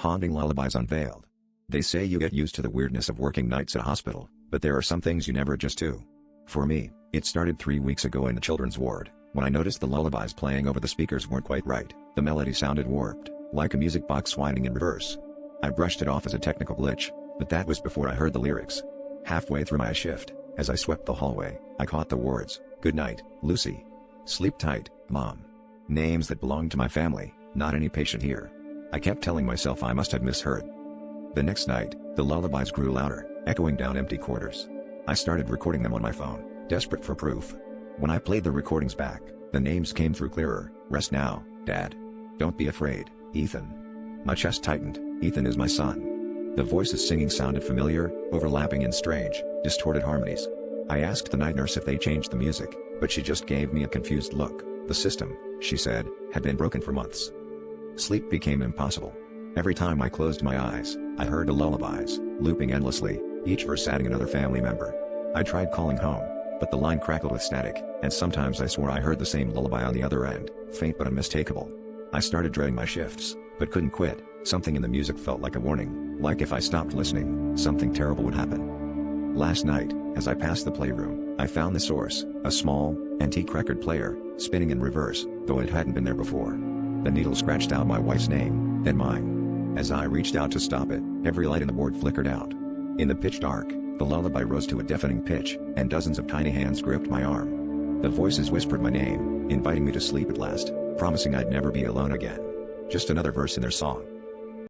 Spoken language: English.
Haunting lullabies unveiled. They say you get used to the weirdness of working nights at a hospital, but there are some things you never adjust to. For me, it started 3 weeks ago in the children's ward, when I noticed the lullabies playing over the speakers weren't quite right. The melody sounded warped, like a music box whining in reverse. I brushed it off as a technical glitch, but that was before I heard the lyrics. Halfway through my shift, as I swept the hallway, I caught the words, "Good night, Lucy. Sleep tight, Mom." Names that belonged to my family, not any patient here. I kept telling myself I must have misheard. The next night, the lullabies grew louder, echoing down empty corridors. I started recording them on my phone, desperate for proof. When I played the recordings back, the names came through clearer. "Rest now, Dad. Don't be afraid, Ethan." My chest tightened. Ethan is my son. The voices singing sounded familiar, overlapping in strange, distorted harmonies. I asked the night nurse if they changed the music, but she just gave me a confused look. The system, she said, had been broken for months. Sleep became impossible. Every time I closed my eyes, I heard the lullabies, looping endlessly, each verse adding another family member. I tried calling home, but the line crackled with static, and sometimes I swore I heard the same lullaby on the other end, faint but unmistakable. I started dreading my shifts, but couldn't quit. Something in the music felt like a warning, like if I stopped listening, something terrible would happen. Last night, as I passed the playroom, I found the source, a small, antique record player, spinning in reverse, though it hadn't been there before. The needle scratched out my wife's name, then mine. As I reached out to stop it, every light in the ward flickered out. In the pitch dark, the lullaby rose to a deafening pitch, and dozens of tiny hands gripped my arm. The voices whispered my name, inviting me to sleep at last, promising I'd never be alone again. Just another verse in their song.